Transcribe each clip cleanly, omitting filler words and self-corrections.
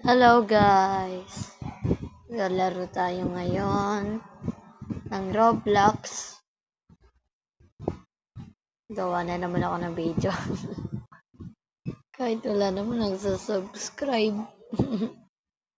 Hello guys! Lalaro tayo ngayon ng Roblox. Gawa na naman ako ng video. Kahit wala naman nagsasubscribe.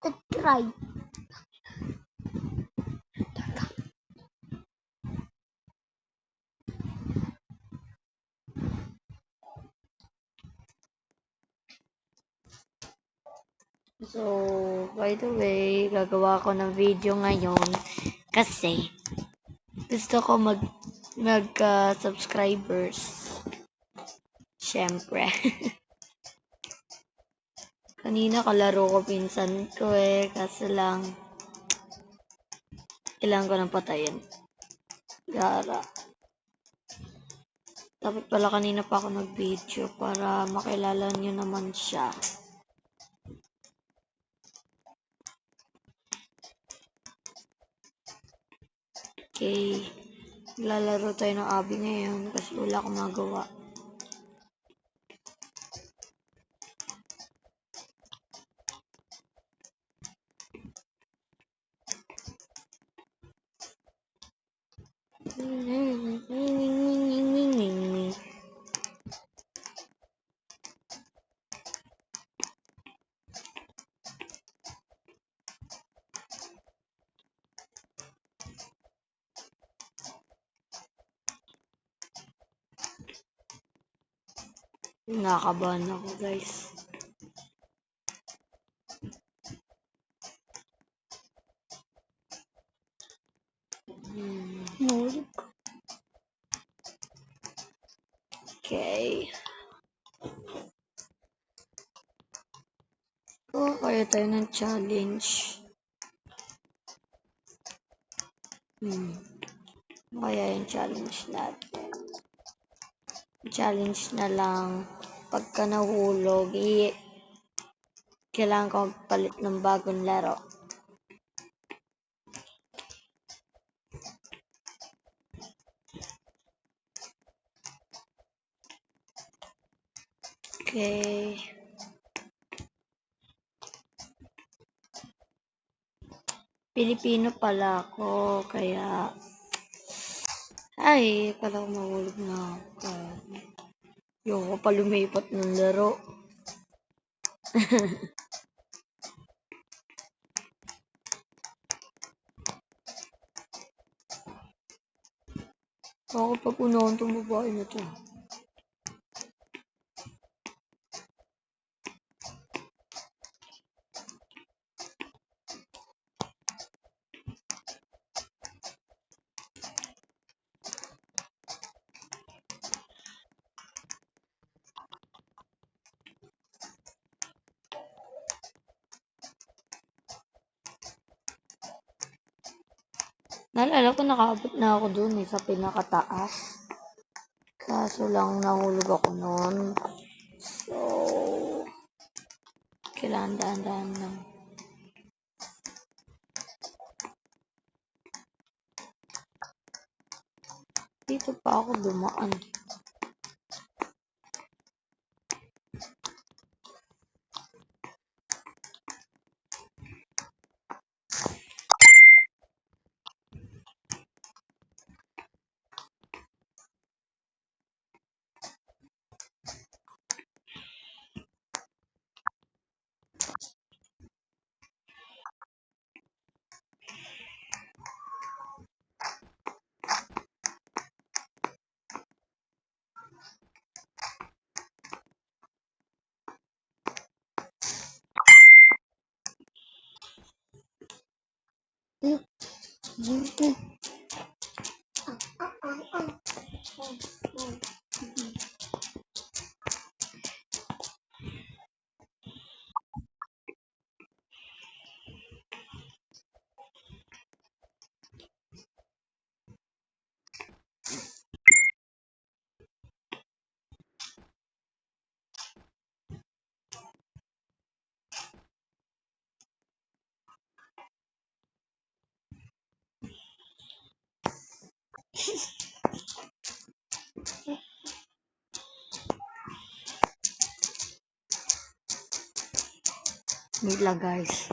Subscribe! So, by the way, gagawa ko ng video ngayon kasi gusto ko magka-subscribers. Syempre. Kanina kalaro ko pinsan ko kasi lang kailangan ko nang patayin. Gara. Dapat pala kanina pa ako nag-video para makilala nyo naman siya. Okay. Lalaro tayo ng Abby ngayon kasi wala akong magawa. Nakakabahan ako guys. Okay. Kaya tayo ng challenge. Kaya yung challenge natin. Challenge na lang. Pagka nahulog, kailangan ko magpalit ng bagong laro. Okay. Pilipino pala ako, kaya ay, kala ko mahulog na ako. Yung pa lumipat ng laro. Ako pag unahan itong babae na to. Naalala ko nakaabot na ako dun sa pinakataas. Kaso lang nahulog ako noon. So, kailangan daan-daan lang. Dito pa ako dumaan. Wait lang guys.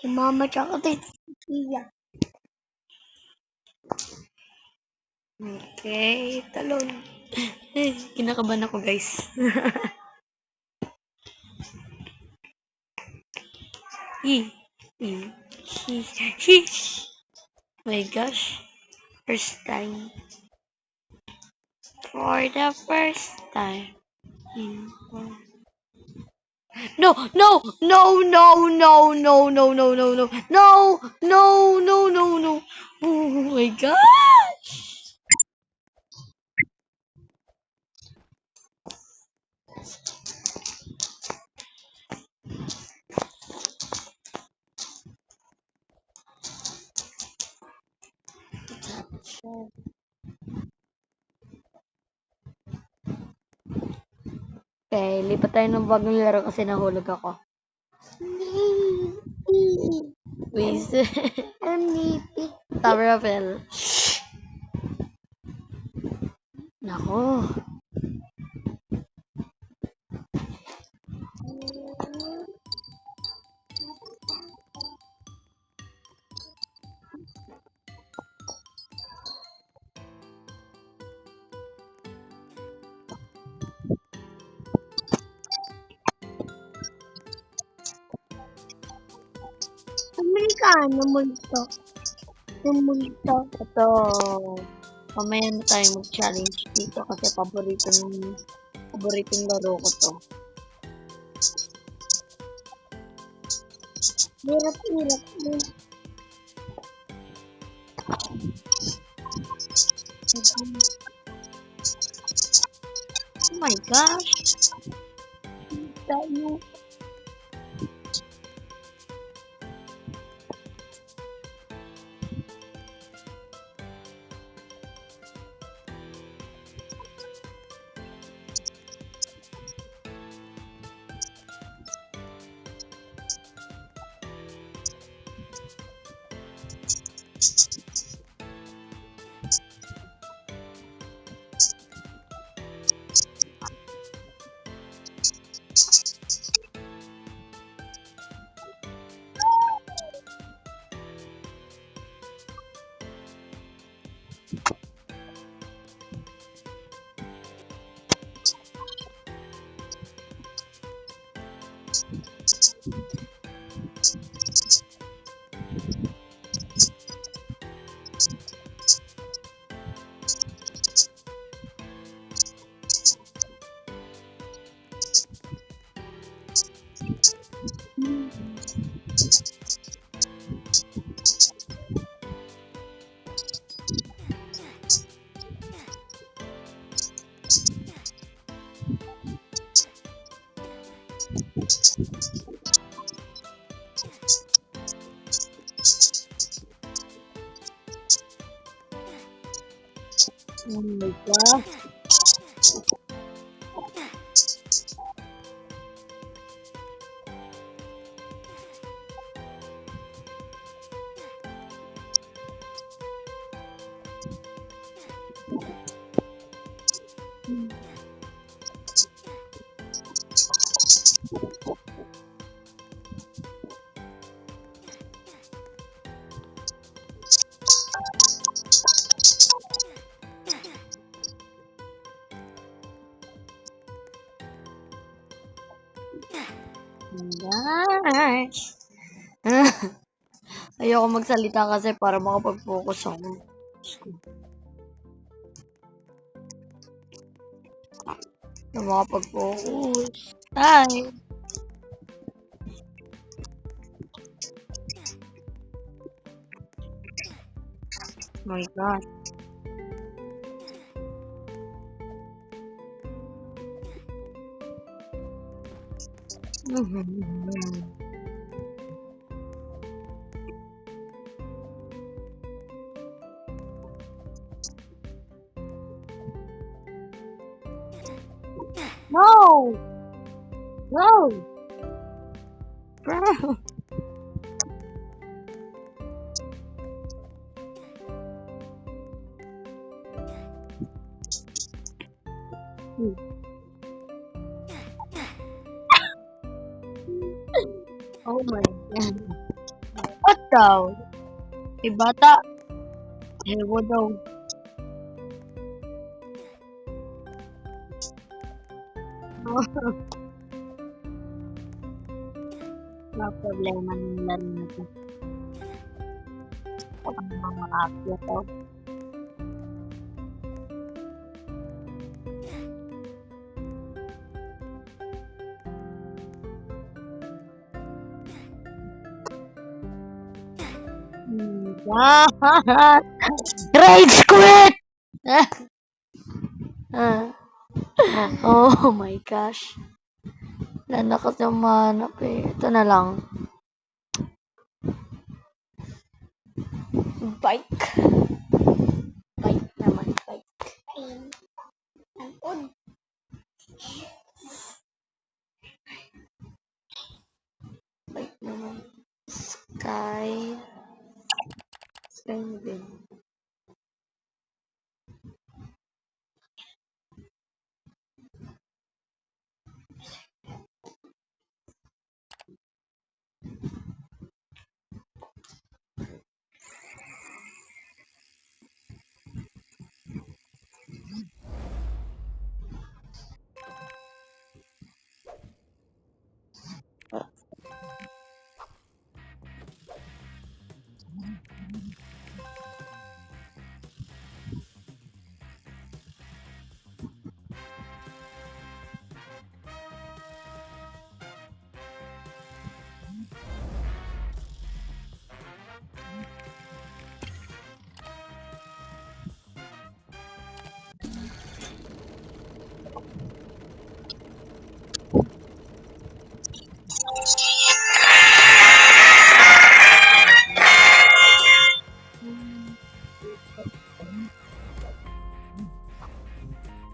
Si Mama tsaka si Tia. Okay, talon. Kinakabahan ako guys. My gosh. First time. For the first time. No, no, no, no, no, no, no, no, no, no, no, no, no, no, no. Oh my gosh. Okay, lipat tayo ng bagong laro kasi nahulog ako. Please. Tower of Hell. Nako. Amerikano multo. Yung multo. Ito. Mamaya na tayo mag-challenge dito kasi paboritong laro ko to. Hirap-hirap yun. Oh my gosh. Tayo. Oh my gosh. Gosh. Ayoko magsalita kasi para makapag-focus ako. Para makapag-focus. Hi. Oh my God. No! No! Bro! Oh my god. What daw? Eh, bata. Ewo daw. Wala problema ng laro na to. Ang mga akya to. What? Rage quit! Oh my gosh. Nanakot yung manap eh. Ito na lang. Bike. Bike naman. Bike. Bike naman. Sky. Sky din.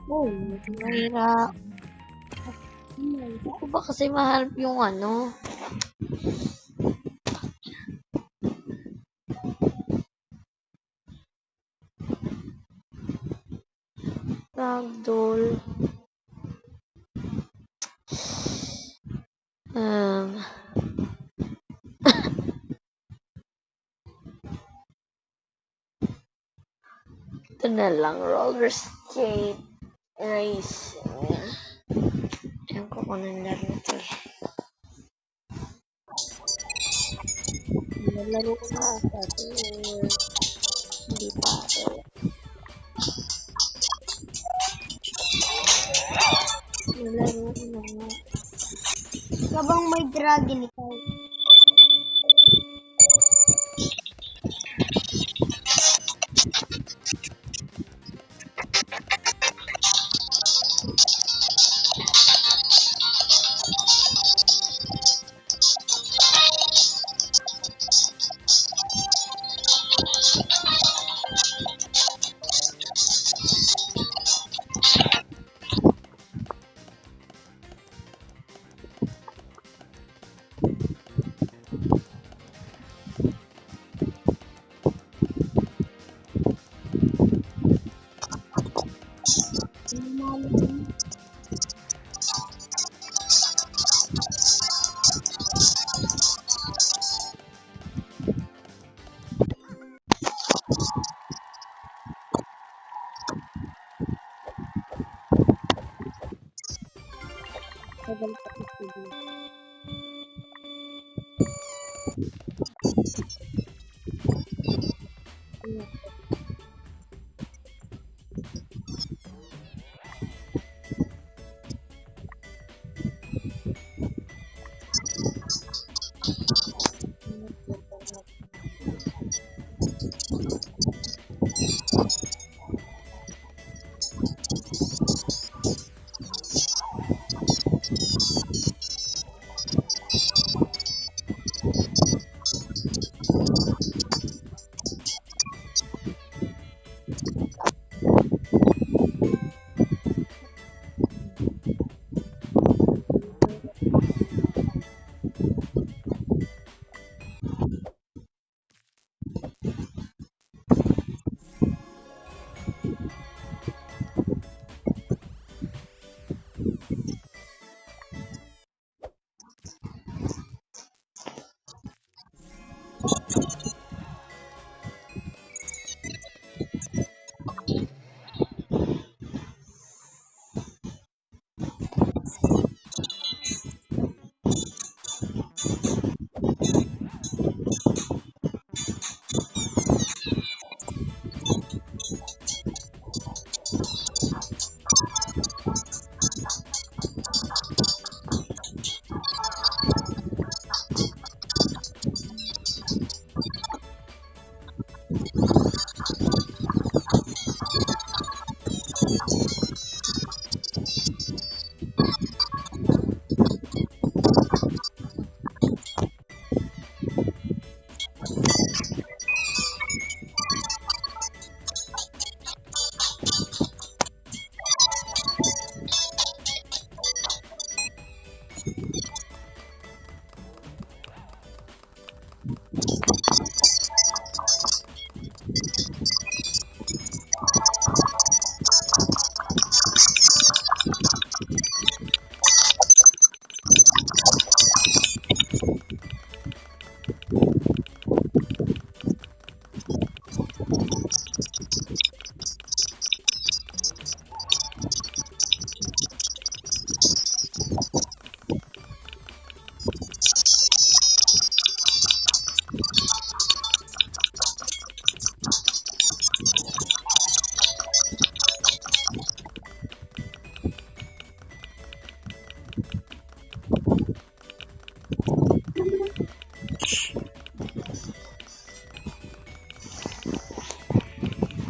Oh, mahirap. Hindi ko ba kasi mahanap yung ano? Ragdoll. Ito na lang, roller skate racing. Ayan ko kung anong laro ito eh. Nalaro ko na ata ito. Hindi pa ito. Nalaro ko na nga. Kabang may dragon ikaw.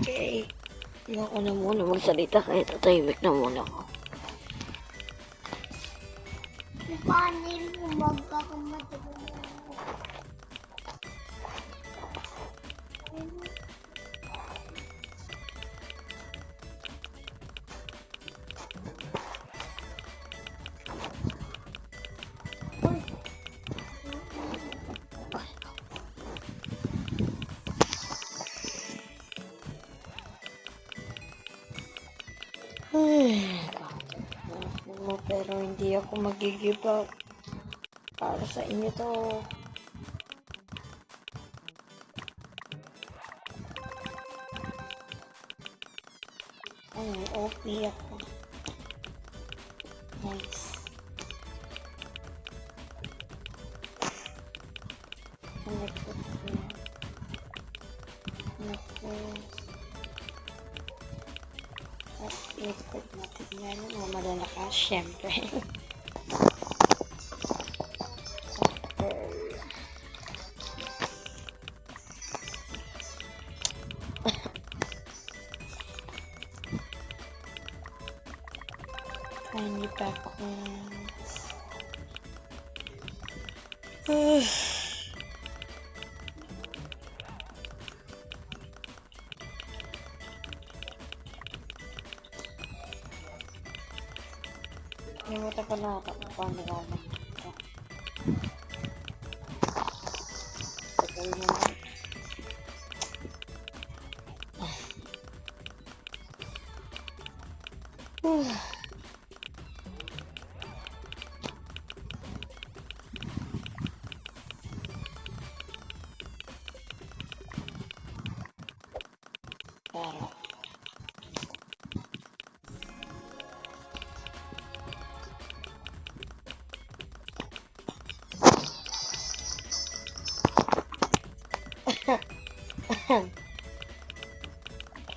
Okay. Ako na muna magsalita kahit tatahimik na muna ako. Panil, magkakamatid na. Pero hindi ako mag-give up. Para sa inyo to. Ay, OP ako. Nice. Connected na. Connected. At ikot natin yan. Mamadala ka, syempre. Kindly backwards. Limutan ko na ako kung paano gagawin ito. Tagal naman. Pero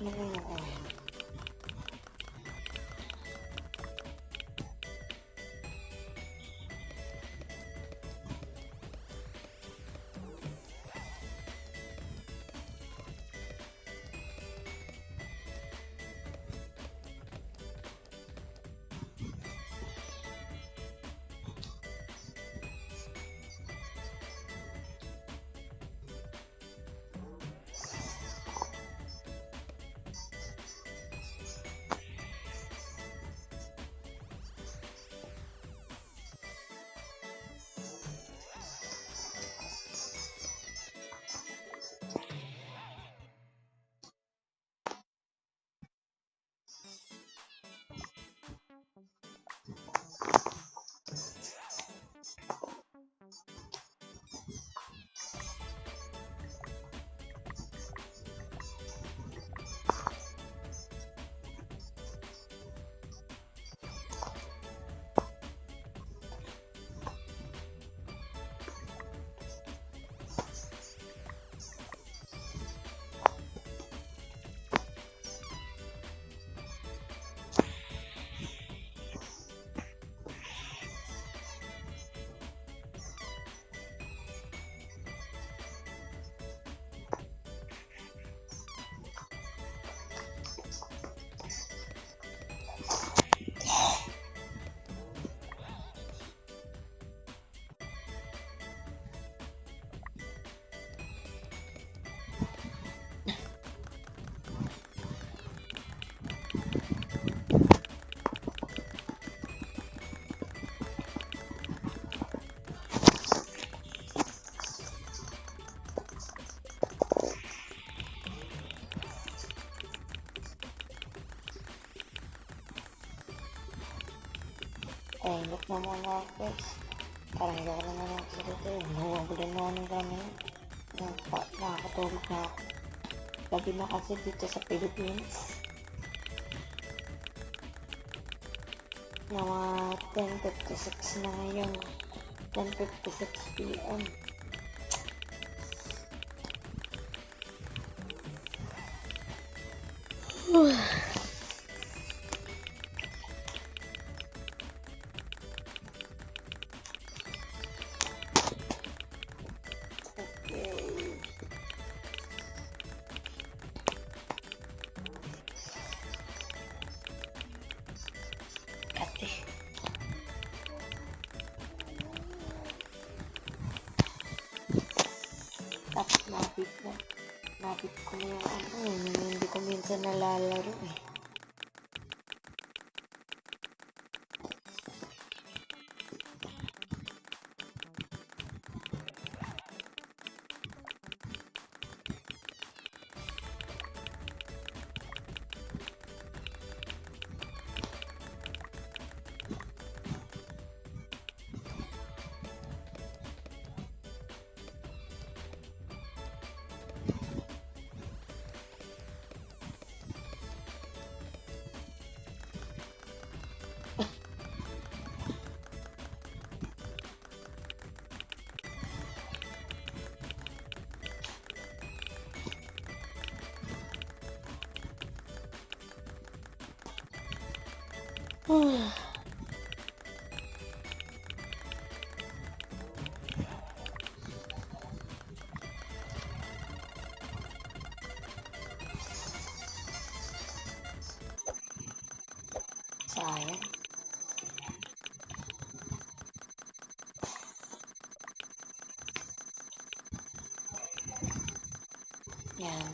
ano ba yung oil? Tahimik na mga guys. Parang hindi ako naman nagsalita eh. Nawawalan na ako ng gana yun. Nakakatulog na ako. Gabi na kasi dito sa Philippines. Na mga 10:56 na ngayon. 10:56 PM. Okay. Ate. Tapos nabit ko na yung hindi ko minsan nalalaro eh. Sayang. Yan.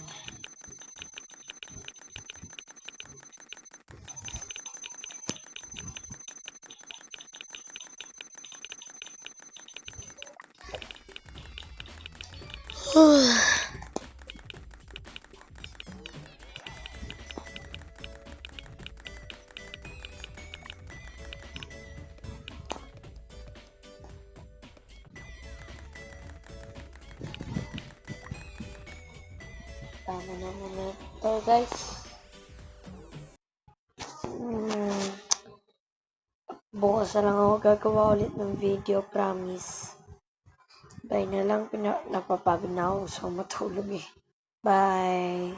Tama naman na ito guys. Bukas na lang ako gagawa ulit ng video, promise. Bye na lang, napapagod na ako, so matulog eh. Bye!